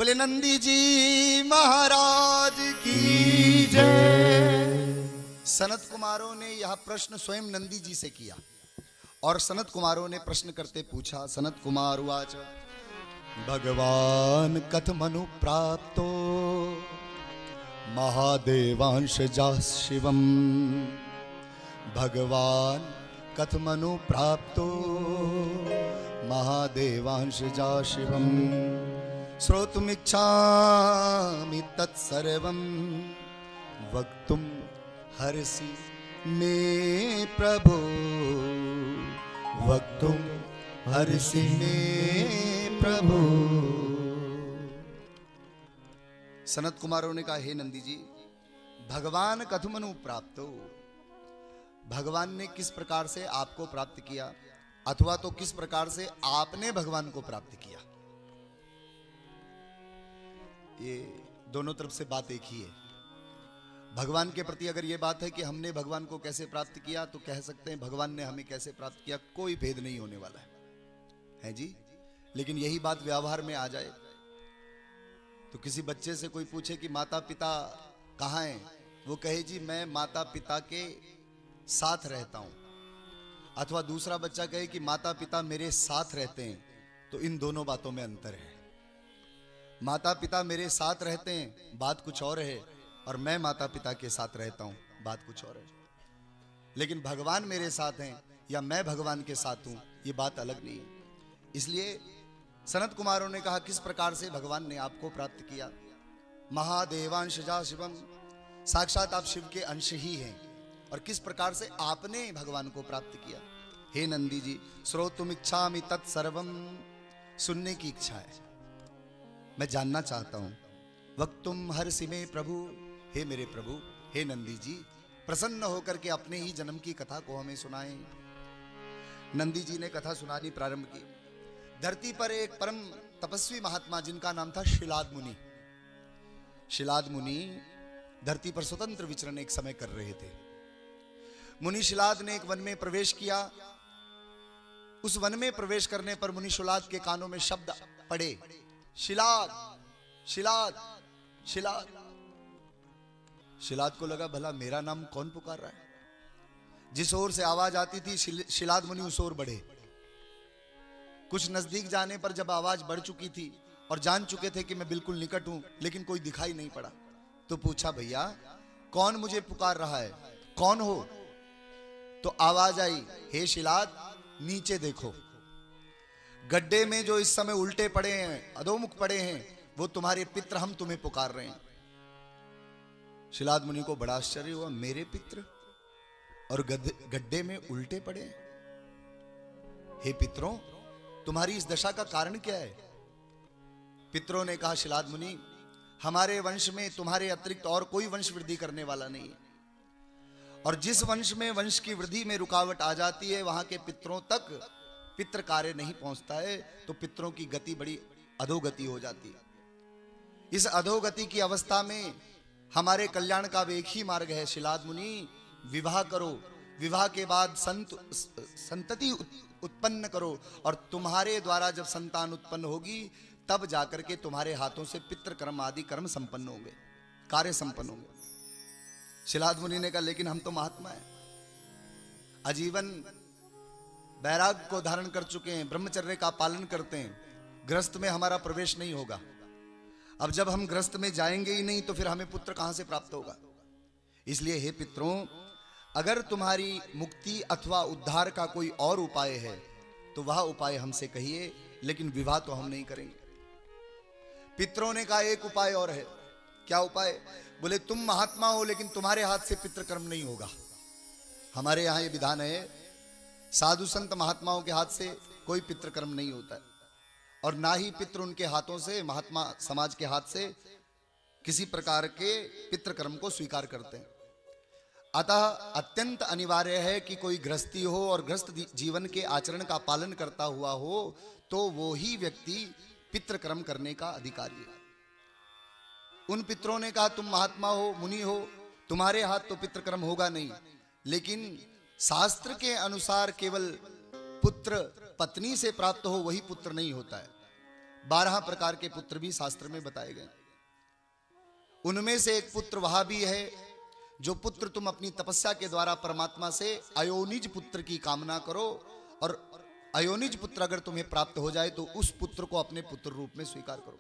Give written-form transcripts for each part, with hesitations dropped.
बोले नंदी जी महाराज की जय। सनत कुमारों ने यह प्रश्न स्वयं नंदी जी से किया और सनत कुमारों ने प्रश्न करते पूछा। सनत कुमार उवाच भगवान कथमनु प्राप्तो महादेवांश जा शिवम। भगवान कथमनु प्राप्तो महादेवांश जा शिवम। श्रोतुमिच्छामि तत्सर्वं वक्तुं हर्षि मे प्रभो। वक्तुं हर्षि मे प्रभो। सनत कुमारों ने कहा, हे नंदी जी, भगवान कथमनु प्राप्तो, भगवान ने किस प्रकार से आपको प्राप्त किया, अथवा तो किस प्रकार से आपने भगवान को प्राप्त किया। ये दोनों तरफ से बात एक ही है। भगवान के प्रति अगर ये बात है कि हमने भगवान को कैसे प्राप्त किया, तो कह सकते हैं भगवान ने हमें कैसे प्राप्त किया, कोई भेद नहीं होने वाला है जी। लेकिन यही बात व्यवहार में आ जाए तो किसी बच्चे से कोई पूछे कि माता पिता कहाँ हैं, वो कहे जी मैं माता पिता के साथ रहता हूं, अथवा दूसरा बच्चा कहे कि माता पिता मेरे साथ रहते हैं, तो इन दोनों बातों में अंतर है। माता पिता मेरे साथ रहते हैं बात कुछ और है, और मैं माता पिता के साथ रहता हूं बात कुछ और है। लेकिन भगवान मेरे साथ हैं या मैं भगवान के साथ हूं, ये बात अलग नहीं है। इसलिए सनत कुमारों ने कहा किस प्रकार से भगवान ने आपको प्राप्त किया। महादेवांश जा शिवम, साक्षात आप शिव के अंश ही हैं, और किस प्रकार से आपने भगवान को प्राप्त किया। हे नंदी जी, श्रोतुमिच्छामि तत्सर्वम, सुनने की इच्छा है, मैं जानना चाहता हूं। वक्तुम हर्षि मे प्रभु, हे मेरे प्रभु, हे नंदी जी, प्रसन्न होकर के अपने ही जन्म की कथा को हमें सुनाएं। नंदी जी ने कथा सुनानी प्रारंभ की। धरती पर एक परम तपस्वी महात्मा जिनका नाम था शिलाद मुनि। शिलाद मुनि धरती पर स्वतंत्र विचरण एक समय कर रहे थे। मुनि शिलाद ने एक वन में प्रवेश किया। उस वन में प्रवेश करने पर मुनि शिलाद के कानों में शब्द पड़े, शिलाद शिलाद शिलाद। शिलाद को लगा भला मेरा नाम कौन पुकार रहा है। जिस ओर से आवाज आती थी शिलाद मुनि उस ओर बढ़े। कुछ नजदीक जाने पर जब आवाज बढ़ चुकी थी और जान चुके थे कि मैं बिल्कुल निकट हूं, लेकिन कोई दिखाई नहीं पड़ा, तो पूछा भैया कौन मुझे पुकार रहा है, कौन हो। तो आवाज आई, हे शिलाद नीचे देखो, गड्ढे में जो इस समय उल्टे पड़े हैं, अधोमुख पड़े हैं, वो तुम्हारे पित्र, हम तुम्हें पुकार रहे हैं। शिलाद मुनि को बड़ा आश्चर्य हुआ, मेरे पित्र और गड्ढे में उल्टे पड़े हैं। हे पितरों, तुम्हारी इस दशा का कारण क्या है। पितरों ने कहा, शिलाद मुनि, हमारे वंश में तुम्हारे अतिरिक्त और कोई वंश वृद्धि करने वाला नहीं है, और जिस वंश में वंश की वृद्धि में रुकावट आ जाती है, वहां के पितरों तक पितृ कार्य नहीं पहुंचता है, तो पितरों की गति बड़ी अधोगति हो जाती है। इस अधोगति की अवस्था में हमारे कल्याण का एक ही मार्ग है, शिलाद मुनि, विवाह करो। विवाह के बाद संतति उत्पन्न करो, और तुम्हारे द्वारा जब संतान उत्पन्न होगी, तब जाकर के तुम्हारे हाथों से पितृ कर्म आदि कर्म संपन्न होंगे, कार्य संपन्न होंगे। शिलाद मुनि ने कहा, लेकिन हम तो महात्मा हैं, आजीवन वैराग को धारण कर चुके हैं, ब्रह्मचर्य का पालन करते हैं, गृहस्थ में हमारा प्रवेश नहीं होगा। अब जब हम गृहस्थ में जाएंगे ही नहीं, तो फिर हमें पुत्र कहां से प्राप्त होगा। इसलिए हे पितरों, अगर तुम्हारी मुक्ति अथवा उद्धार का कोई और उपाय है, तो वह उपाय हमसे कहिए, लेकिन विवाह तो हम नहीं करेंगे। पितरों ने कहा, एक उपाय और है। क्या उपाय। बोले, तुम महात्मा हो, लेकिन तुम्हारे हाथ से पितृकर्म नहीं होगा। हमारे यहां ये विधान है, साधु संत महात्माओं के हाथ से कोई पितृकर्म नहीं होता है, और ना ही पितृ उनके हाथों से, महात्मा समाज के हाथ से किसी प्रकार के पितृकर्म को स्वीकार करते हैं। अतः अत्यंत अनिवार्य है कि कोई गृहस्थी हो और गृहस्थ जीवन के आचरण का पालन करता हुआ हो, तो वो ही व्यक्ति पितृकर्म करने का अधिकारी है। उन पितरों ने कहा, तुम महात्मा हो, मुनि हो, तुम्हारे हाथ तो पितृकर्म होगा नहीं, लेकिन शास्त्र के अनुसार केवल पुत्र पत्नी से प्राप्त हो वही पुत्र नहीं होता है। 12 प्रकार के पुत्र भी शास्त्र में बताए गए। उनमें से एक पुत्र वह भी है जो पुत्र तुम अपनी तपस्या के द्वारा परमात्मा से अयोनिज पुत्र की कामना करो, और अयोनिज पुत्र अगर तुम्हें प्राप्त हो जाए तो उस पुत्र को अपने पुत्र रूप में स्वीकार करो।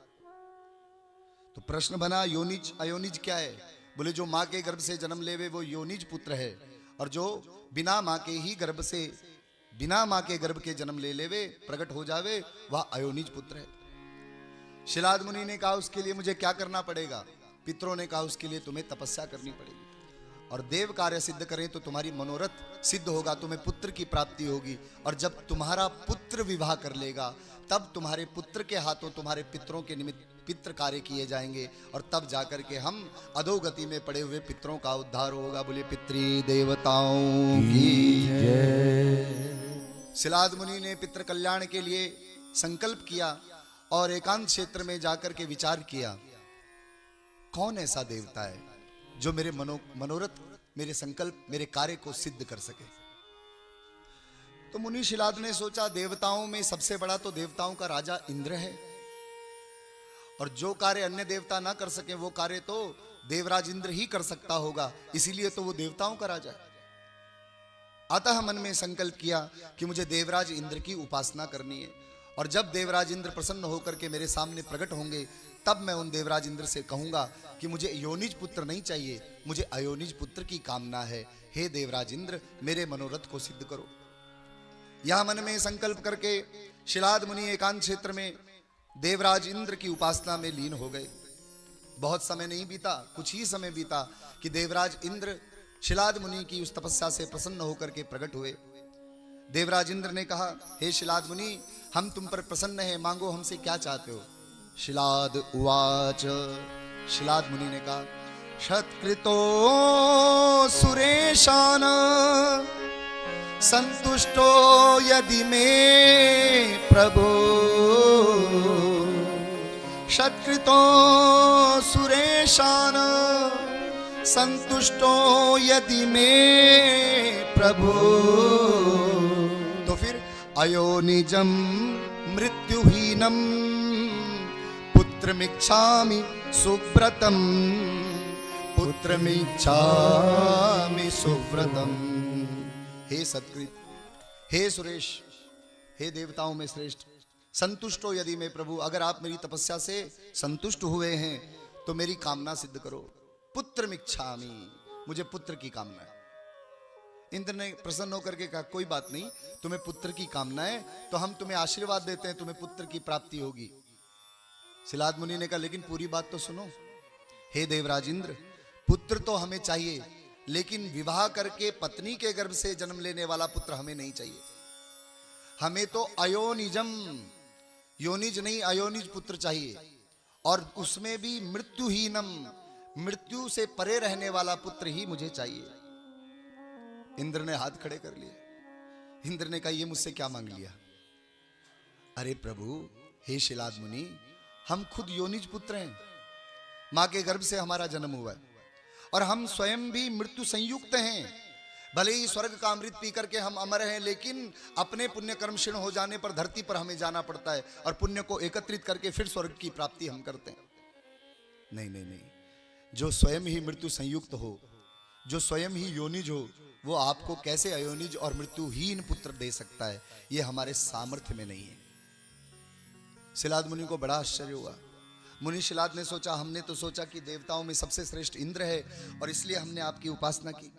तो प्रश्न बना, योनिज अयोनिज क्या है? बोले जो मां के गर्भ से जन्म लेवे वो योनिज पुत्र है, और जो बिना मां के ही गर्भ से, बिना मां के गर्भ के जन्म ले लेवे, प्रकट हो जावे, वह अयोनिज पुत्र है। शिलाद मुनि ने कहा उसके लिए मुझे क्या करना पड़ेगा? पितरों ने कहा उसके लिए तुम्हें तपस्या करनी पड़ेगी, और देव कार्य सिद्ध करें तो तुम्हारी मनोरथ सिद्ध होगा, तुम्हें पुत्र की प्राप्ति होगी, और जब तुम्हारा पुत्र विवाह कर लेगा तब तुम्हारे पुत्र के हाथों तुम्हारे पितरों के निमित्त पितृ कार्य किए जाएंगे, और तब जाकर के हम अधोगति में पड़े हुए पितरों का उद्धार होगा। बोले पितृ देवताओं की जय। शिलाद मुनि ने पितृ कल्याण के लिए संकल्प किया और एकांत क्षेत्र में जाकर के विचार किया, कौन ऐसा देवता है जो मेरे मनोरथ, मेरे संकल्प, मेरे कार्य को सिद्ध कर सके। तो मुनि शिलाद ने सोचा देवताओं में सबसे बड़ा तो देवताओं का राजा इंद्र है, और जो कार्य अन्य देवता ना कर सके वो कार्य तो देवराज इंद्र ही कर सकता होगा, इसीलिए तो वो देवताओं का राजा है। अतः मन में संकल्प किया कि मुझे देवराज इंद्र की उपासना करनी है, और जब देवराज इंद्र प्रसन्न होकर के मेरे सामने प्रकट होंगे तब मैं उन देवराज इंद्र से कहूंगा कि मुझे योनिज पुत्र नहीं चाहिए, मुझे अयोनिज पुत्र की कामना है। हे देवराज इंद्र, मेरे मनोरथ को सिद्ध करो। यह मन में संकल्प करके शिलाद मुनि एकांत क्षेत्र में देवराज इंद्र की उपासना में लीन हो गए। बहुत समय नहीं बीता, कुछ ही समय बीता कि देवराज इंद्र शिलाद मुनि की उस तपस्या से प्रसन्न होकर के प्रकट हुए। देवराज इंद्र ने कहा, हे शिलाद मुनि, हम तुम पर प्रसन्न हैं, मांगो हमसे क्या चाहते हो। शिलाद उवाच, शिलाद मुनि ने कहा, शतकृतो सुरेशान संतुष्टो यदि मे प्रभो, शतकृतो सुरेशान संतुष्टो यदि मे प्रभु। तो फिर अयोनिजम मृत्युहीनम पुत्रमिच्छामि सुव्रतम, पुत्रमिच्छामि सुव्रतम। हे सत्कृत, हे सुरेश, हे देवताओं में श्रेष्ठ, संतुष्टो यदि मैं प्रभु, अगर आप मेरी तपस्या से संतुष्ट हुए हैं तो मेरी कामना सिद्ध करो। पुत्रमिच्छामि, मुझे पुत्र की कामना है। इंद्र ने प्रसन्न होकर के कहा, कोई बात नहीं, तुम्हें पुत्र की कामना है तो हम तुम्हें आशीर्वाद देते हैं, तुम्हें पुत्र की प्राप्ति होगी। शिलाद मुनि ने कहा, लेकिन पूरी बात तो सुनो। हे देवराज इंद्र, पुत्र तो हमें चाहिए, लेकिन विवाह करके पत्नी के गर्भ से जन्म लेने वाला पुत्र हमें नहीं चाहिए। हमें तो अयोनिजम, योनिज नहीं अयोनिज पुत्र चाहिए, और उसमें भी मृत्युहीनम, मृत्यु से परे रहने वाला पुत्र ही मुझे चाहिए। इंद्र ने हाथ खड़े कर लिए। इंद्र ने कहा, ये मुझसे क्या मांग लिया? अरे प्रभु, हे शिलाद मुनि, हम खुद योनिज पुत्र हैं, मां के गर्भ से हमारा जन्म हुआ है, और हम स्वयं भी मृत्यु संयुक्त हैं। भले ही स्वर्ग का अमृत पी करके हम अमर हैं, लेकिन अपने पुण्य कर्म क्षीण हो जाने पर धरती पर हमें जाना पड़ता है, और पुण्य को एकत्रित करके फिर स्वर्ग की प्राप्ति हम करते हैं। नहीं नहीं नहीं, जो स्वयं ही मृत्यु संयुक्त हो, जो स्वयं ही योनिज हो, वो आपको कैसे अयोनिज और मृत्युहीन पुत्र दे सकता है? ये हमारे सामर्थ्य में नहीं है। शिलाद मुनि को बड़ा आश्चर्य हुआ। मुनि शिलाद ने सोचा, हमने तो सोचा कि देवताओं में सबसे श्रेष्ठ इंद्र है और इसलिए हमने आपकी उपासना की,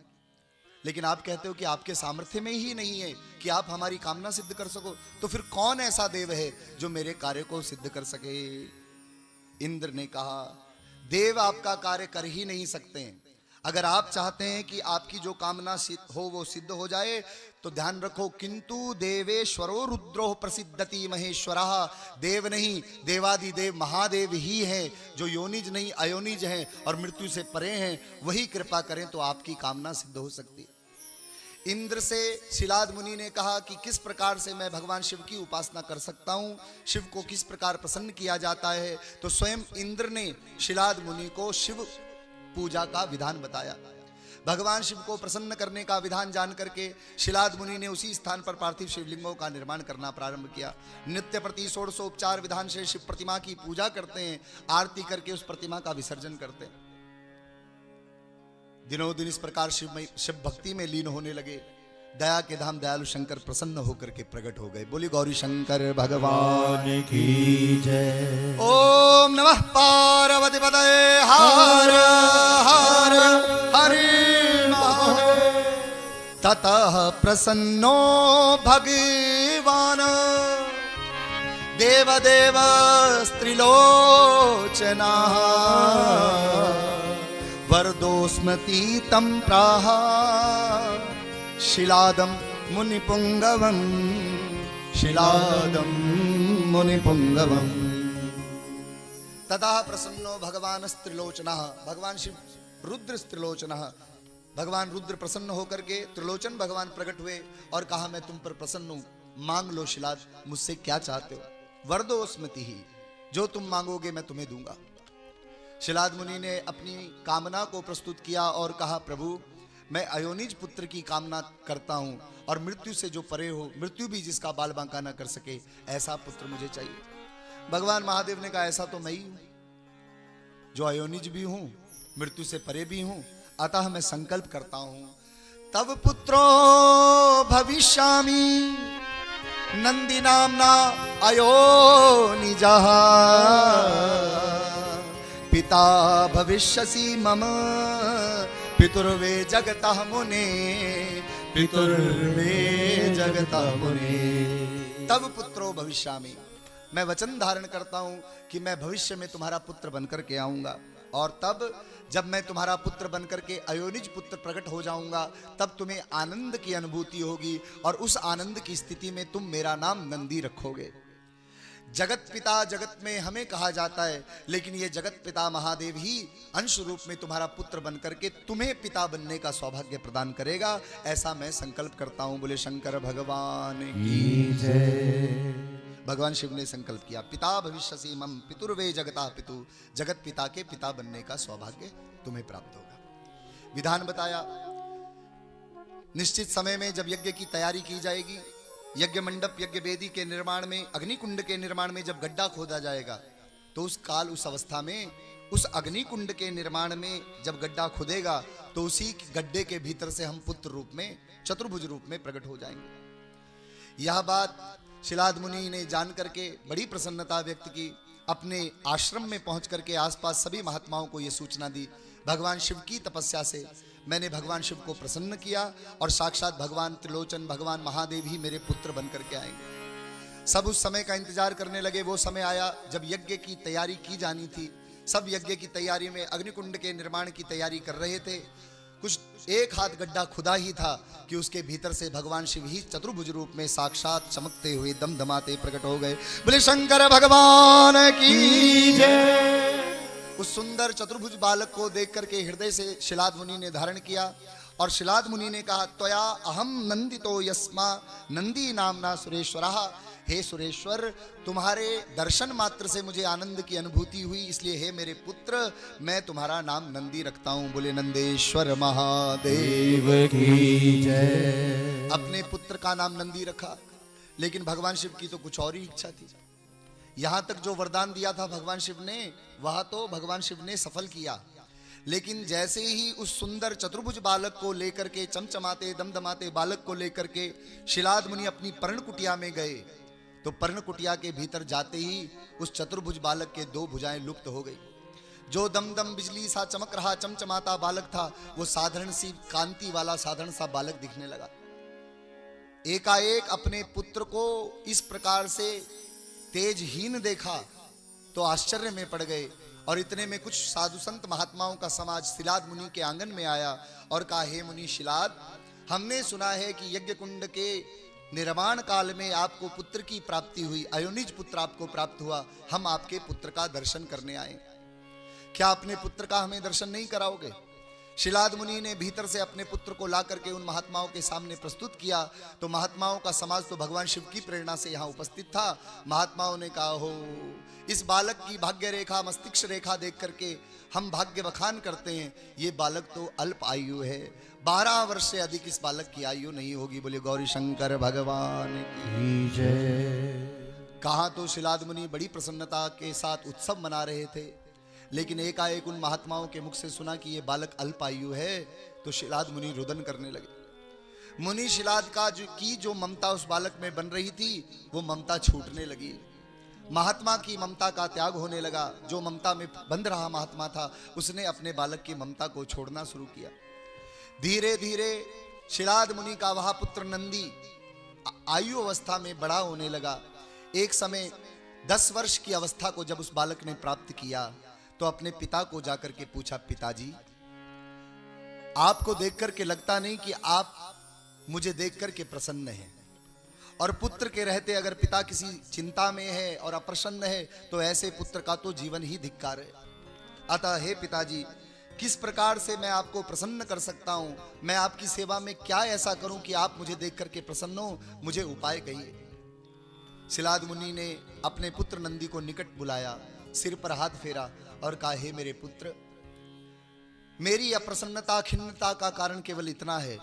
लेकिन आप कहते हो कि आपके सामर्थ्य में ही नहीं है कि आप हमारी कामना सिद्ध कर सको, तो फिर कौन ऐसा देव है जो मेरे कार्य को सिद्ध कर सके? इंद्र ने कहा, देव आपका कार्य कर ही नहीं सकते हैं। अगर आप चाहते हैं कि आपकी जो कामना हो वो सिद्ध हो जाए तो ध्यान रखो, किंतु देवेश्वरो रुद्रो प्रसिद्धति महेश्वरः, देव नहीं देवादि देव महादेव ही हैं, जो योनिज नहीं अयोनिज हैं और मृत्यु से परे हैं, वही कृपा करें तो आपकी कामना सिद्ध हो सकती है। इंद्र से शिलाद मुनि ने कहा कि किस प्रकार से मैं भगवान शिव की उपासना कर सकता हूँ, शिव को किस प्रकार प्रसन्न किया जाता है। तो स्वयं इंद्र ने शिलाद मुनि को शिव पूजा का विधान बताया। भगवान शिव को प्रसन्न करने का विधान जान करके शिलाद मुनि ने उसी स्थान पर पार्थिव शिवलिंगों का निर्माण करना प्रारंभ किया। नित्य प्रति 16 विधान से शिव प्रतिमा की पूजा करते हैं, आरती करके उस प्रतिमा का विसर्जन करते हैं। दिनों दिन इस प्रकार शिव भक्ति में लीन होने लगे। दया के धाम दयालु शंकर प्रसन्न होकर के प्रकट हो गए। बोली गौरी शंकर भगवान की जय। ओम नमः पार्वती पतये हर हर हरि महादेव। ततः प्रसन्नो भगवान देवदेव स्त्रीलोचना वरदोस्मति तं प्राह शिलादं मुनिपुंगवं शिलादं मुनिपुंगवं। तथा प्रसन्नो भगवान त्रिलोचनः, भगवान शिव रुद्र त्रिलोचनः, भगवान रुद्र प्रसन्न होकर के त्रिलोचन भगवान प्रकट हुए और कहा मैं तुम पर प्रसन्न हूं, मांग लो शिलाद, मुझसे क्या चाहते हो। वरदोस्मति ही, जो तुम मांगोगे मैं तुम्हें दूंगा। शिलाद मुनि ने अपनी कामना को प्रस्तुत किया और कहा प्रभु मैं अयोनिज पुत्र की कामना करता हूं और मृत्यु से जो परे हो, मृत्यु भी जिसका बाल बांका न कर सके, ऐसा पुत्र मुझे चाहिए। भगवान महादेव ने कहा ऐसा तो मैं ही हूं, जो अयोनिज भी हूं, मृत्यु से परे भी हूं, अतः मैं संकल्प करता हूं। तब पुत्रो भविष्यामि नंदी नामना अयोनिजः पिता भविष्यसि मम पितुर्वे जगतः मुने पितुर्वे जगतः मुने। तब पुत्रो भविष्यामि, मैं वचन धारण करता हूं कि मैं भविष्य में तुम्हारा पुत्र बनकर के आऊंगा और तब जब मैं तुम्हारा पुत्र बनकर के अयोनिज पुत्र प्रकट हो जाऊंगा तब तुम्हें आनंद की अनुभूति होगी और उस आनंद की स्थिति में तुम मेरा नाम नंदी रखोगे। जगत पिता जगत में हमें कहा जाता है, लेकिन ये जगत पिता महादेव ही अंश रूप में तुम्हारा पुत्र बनकर के तुम्हें पिता बनने का सौभाग्य प्रदान करेगा, ऐसा मैं संकल्प करता हूं। बोले शंकर भगवान की जय। भगवान शिव ने संकल्प किया पिता भविष्यसि मम पितुर्वे जगता पितु, जगत पिता के पिता बनने का सौभाग्य तुम्हें प्राप्त होगा। विधान बताया, निश्चित समय में जब यज्ञ की तैयारी की जाएगी, यज्ञ मंडप यज्ञ वेदी के निर्माण में, अग्निकुंड के निर्माण में जब गड्ढा खोदा जाएगा तो उस काल उस अवस्था में उस अग्निकुंड के निर्माण में जब गड्ढा खुदेगा तो उसी गड्ढे के भीतर से हम पुत्र रूप में चतुर्भुज रूप में प्रकट हो जाएंगे। यह बात शिलाद मुनि ने जान करके बड़ी प्रसन्नता व्यक्त की। अपने आश्रम में पहुंच करके आसपास सभी महात्माओं को यह सूचना दी, भगवान शिव की तपस्या से मैंने भगवान शिव को प्रसन्न किया और साक्षात भगवान त्रिलोचन भगवान महादेव ही मेरे पुत्र बनकर के आएंगे। सब उस समय का इंतजार करने लगे। वो समय आया जब यज्ञ की तैयारी की जानी थी। सब यज्ञ की तैयारी में अग्निकुंड के निर्माण की तैयारी कर रहे थे। कुछ एक हाथ गड्ढा खुदा ही था कि उसके भीतर से भगवान शिव ही चतुर्भुज रूप में साक्षात चमकते हुए दमदमाते प्रकट हो गए। बोले शंकर भगवान की जय। उस सुंदर चतुर्भुज बालक को देख करके हृदय से शिलाद मुनि ने धारण किया और शिलाद मुनि ने कहा त्वया अहम नंदितो यस्मा नंदी नामना सुरेश्वरः। हे सुरेश्वर, तुम्हारे दर्शन मात्र से मुझे आनंद की अनुभूति हुई, इसलिए हे मेरे पुत्र मैं तुम्हारा नाम नंदी रखता हूं। बोले नंदेश्वर महादेव की जय। अपने पुत्र का नाम नंदी रखा, लेकिन भगवान शिव की तो कुछ और ही इच्छा थी। यहां तक जो वरदान दिया था भगवान शिव ने, वह तो भगवान शिव ने सफल किया, लेकिन जैसे ही उस सुंदर चतुर्भुज बालक को लेकर के, चमचमाते दमदमाते बालक को लेकर के शिलाद मुनि अपनी पर्ण कुटिया में गए तो पर्ण कुटिया के भीतर जाते ही उस चतुर्भुज बालक के दो भुजाएं लुप्त हो गई। जो दमदम बिजली सा चमक रहा चमचमाता बालक था, वो साधारण सी कांति वाला साधारण सा बालक दिखने लगा। एकाएक अपने पुत्र को इस प्रकार से तेजहीन देखा तो आश्चर्य में पड़ गए और इतने में कुछ साधु संत महात्माओं का समाज शिलाद मुनि के आंगन में आया और कहा, हे मुनि शिलाद, हमने सुना है कि यज्ञ कुंड के निर्माण काल में आपको पुत्र की प्राप्ति हुई, अयोनिज पुत्र आपको प्राप्त हुआ। हम आपके पुत्र का दर्शन करने आए, क्या अपने पुत्र का हमें दर्शन नहीं कराओगे? शिलाद मुनि ने भीतर से अपने पुत्र को ला करके उन महात्माओं के सामने प्रस्तुत किया तो महात्माओं का समाज तो भगवान शिव की प्रेरणा से यहाँ उपस्थित था। महात्माओं ने कहा, हो इस बालक की भाग्य रेखा मस्तिष्क रेखा देख करके हम भाग्य बखान करते हैं। ये बालक तो अल्प आयु है, 12 वर्ष से अधिक इस बालक की आयु नहीं होगी। बोले गौरी शंकर भगवान की जय। कहा तो शिलाद मुनि बड़ी प्रसन्नता के साथ उत्सव मना रहे थे, लेकिन एकाएक उन महात्माओं के मुख से सुना कि ये बालक अल्पायु है तो शिलाद मुनि रुदन करने लगे। मुनि शिलाद का जो ममता उस बालक में बन रही थी वो ममता छूटने लगी। महात्मा की ममता का त्याग होने लगा। जो ममता में बंध रहा महात्मा था उसने अपने बालक की ममता को छोड़ना शुरू किया। धीरे धीरे शिलाद मुनि का वह पुत्र नंदी आयु अवस्था में बड़ा होने लगा। एक समय 10 वर्ष की अवस्था को जब उस बालक ने प्राप्त किया तो अपने पिता को जाकर के पूछा, पिताजी आपको देखकर के लगता नहीं कि आप मुझे देखकर के प्रसन्न हैं, और पुत्र के रहते अगर पिता किसी चिंता में है और अप्रसन्न है तो ऐसे पुत्र का तो जीवन ही धिक्कार है। अतः हे पिताजी, किस प्रकार से मैं आपको प्रसन्न कर सकता हूं? मैं आपकी सेवा में क्या ऐसा करूं कि आप मुझे देख करके प्रसन्न हो? मुझे उपाय कहिए। शिलाद मुनि ने अपने पुत्र नंदी को निकट बुलाया, सिर पर हाथ फेरा और कहा, हे मेरे पुत्र, मेरी अप्रसन्नता खिन्नता का कारण केवल इतना है,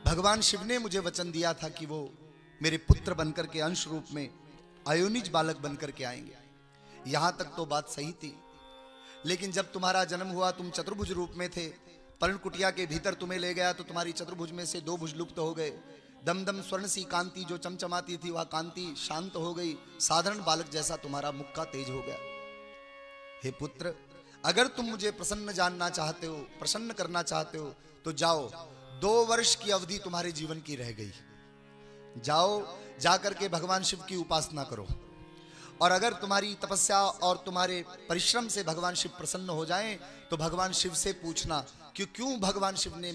भगवान शिव ने मुझे वचन दिया था कि वो मेरे पुत्र बनकर के अंश रूप में अयोनिज बालक बनकर के आएंगे। यहां तक तो बात सही थी, लेकिन जब तुम्हारा जन्म हुआ तुम चतुर्भुज रूप में थे। पर्ण कुटिया के भीतर तुम्हें ले गया तो तुम्हारी चतुर्भुज में से 2 भुज लुप्त हो गए। दमदम स्वर्ण सी कांति जो चमचमाती थी वह कांति शांत हो गई। साधारण बालक जैसा तुम्हारा मुख का तेज हो गया। हे पुत्र, अगर तुम मुझे प्रसन्न जानना चाहते हो, प्रसन्न करना चाहते हो तो जाओ, 2 वर्ष की अवधि तुम्हारे जीवन की रह गई। जाओ, जाकर के भगवान शिव की उपासना करो, और अगर तुम्हारी तपस्या और तुम्हारे परिश्रम से भगवान शिव प्रसन्न हो जाएं तो भगवान शिव से पूछना कि क्यों भगवान शिव ने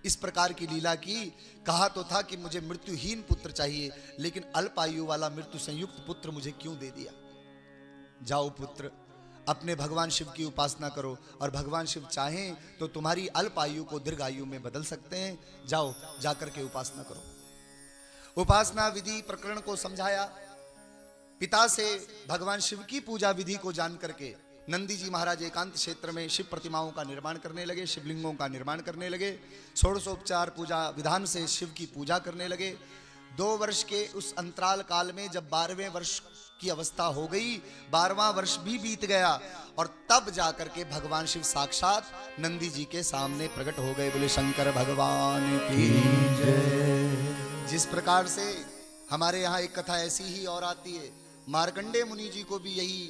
इस प्रकार की लीला की। कहा तो था कि मुझे मृत्युहीन पुत्र चाहिए, लेकिन अल्पायु वाला मृत्यु संयुक्त पुत्र मुझे क्यों दे दिया। जाओ पुत्र, अपने भगवान शिव की उपासना करो, और भगवान शिव चाहें तो तुम्हारी अल्पायु को दीर्घायु में बदल सकते हैं। जाओ, जाकर के उपासना करो। उपासना विधि प्रकरण को समझाया। पिता से भगवान शिव की पूजा विधि को जान करके नंदी जी महाराज एकांत क्षेत्र में शिव प्रतिमाओं का निर्माण करने लगे, शिवलिंगों का निर्माण करने लगे। षोडशोपचार पूजा विधान से शिव की पूजा करने लगे। 2 वर्ष के उस अंतराल काल में जब 12वें वर्ष की अवस्था हो गई, 12वां वर्ष भी बीत गया, और तब जाकर के भगवान शिव साक्षात नंदी जी के सामने प्रकट हो गए। बोले शंकर भगवान की जय। जिस प्रकार से हमारे यहाँ एक कथा ऐसी ही और आती है, मार्कंडे मुनि जी को भी यही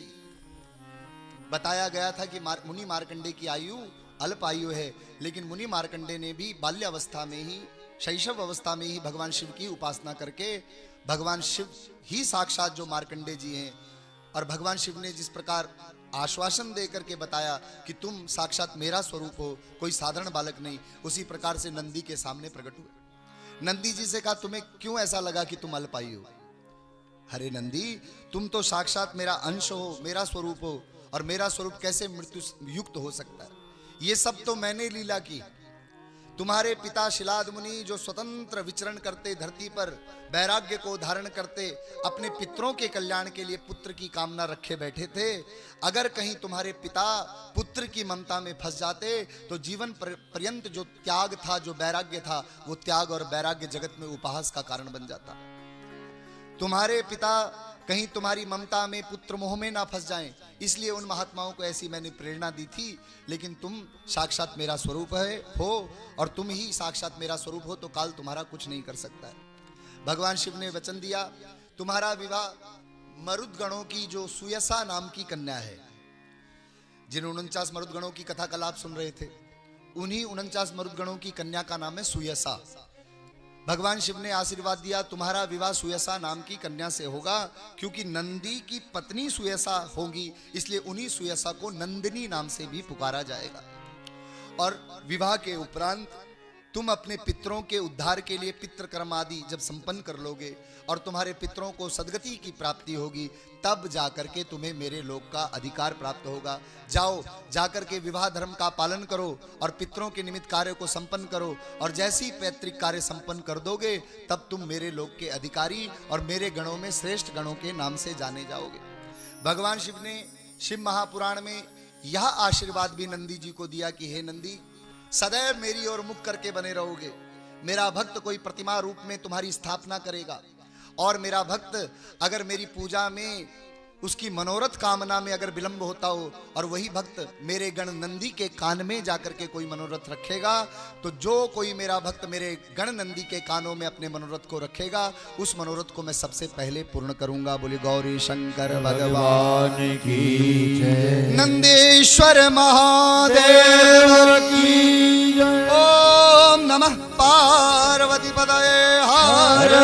बताया गया था कि मुनि मार्कंडे की आयु अल्प आयु है, लेकिन मुनि मार्कंडे ने भी बाल्यावस्था में ही, शैशव अवस्था में ही भगवान शिव की उपासना करके, भगवान शिव ही साक्षात जो मार्कंडे जी हैं, और भगवान शिव ने जिस प्रकार आश्वासन दे करके बताया कि तुम साक्षात मेरा स्वरूप हो, कोई साधारण बालक नहीं, उसी प्रकार से नंदी के सामने प्रकट हुए। नंदी जी से कहा, तुम्हें क्यों ऐसा लगा कि तुम अल्पायु हो? अरे नंदी, तुम तो साक्षात मेरा अंश हो, मेरा स्वरूप हो, और मेरा स्वरूप कैसे मृत्यु युक्त हो सकता है? ये सब तो मैंने लीला की। तुम्हारे पिता शिलाद मुनि जो स्वतंत्र विचरण करते, धरती पर वैराग्य को धारण करते, अपने पितरों के कल्याण के लिए पुत्र की कामना रखे बैठे थे। अगर कहीं तुम्हारे पिता पुत्र की ममता में फंस जाते तो जीवन पर्यंत जो त्याग था, जो वैराग्य था, वो त्याग और वैराग्य जगत में उपहास का कारण बन जाता। तुम्हारे पिता कहीं तुम्हारी ममता में, पुत्र मोह में ना फंस जाएं, इसलिए उन महात्माओं को ऐसी मैंने प्रेरणा दी थी। लेकिन तुम साक्षात मेरा स्वरूप हो, और तुम ही साक्षात मेरा स्वरूप हो, तो काल तुम्हारा कुछ नहीं कर सकता है। भगवान शिव ने वचन दिया, तुम्हारा विवाह मरुदगणों की जो सुयसा नाम की कन्या है, जिन 49 मरुदगणों की कथा कल आप सुन रहे थे, उन्हीं 49 मरुदगणों की कन्या का नाम है सुयसा। भगवान शिव ने आशीर्वाद दिया, तुम्हारा विवाह सुयसा नाम की कन्या से होगा, क्योंकि नंदी की पत्नी सुयसा होगी, इसलिए उन्हीं सुयसा को नंदिनी नाम से भी पुकारा जाएगा। और विवाह के उपरांत तुम अपने पितरों के उद्धार के लिए पितृ कर्म आदि जब संपन्न कर लोगे और तुम्हारे पितरों को सदगति की प्राप्ति होगी, तब जाकर के तुम्हें मेरे लोक का अधिकार प्राप्त होगा। जाओ, जाकर के विवाह धर्म का पालन करो और पितरों के निमित्त कार्य को संपन्न करो, और जैसे ही पैतृक कार्य संपन्न कर दोगे तब तुम मेरे लोक के अधिकारी और मेरे गणों में श्रेष्ठ गणों के नाम से जाने जाओगे। भगवान शिव ने शिव महापुराण में यह आशीर्वाद भी नंदी जी को दिया कि हे नंदी, सदैव मेरी ओर मुख करके बने रहोगे। मेरा भक्त कोई प्रतिमा रूप में तुम्हारी स्थापना करेगा, और मेरा भक्त अगर मेरी पूजा में उसकी मनोरथ कामना में अगर विलंब होता हो, और वही भक्त मेरे गण नंदी के कान में जाकर के कोई मनोरथ रखेगा, तो जो कोई मेरा भक्त मेरे गण नंदी के कानों में अपने मनोरथ को रखेगा, उस मनोरथ को मैं सबसे पहले पूर्ण करूंगा। बोली गौरी शंकर भगवान की जय। नंदीश्वर महादेव की जय। ओम नमः पार्वती पतये हर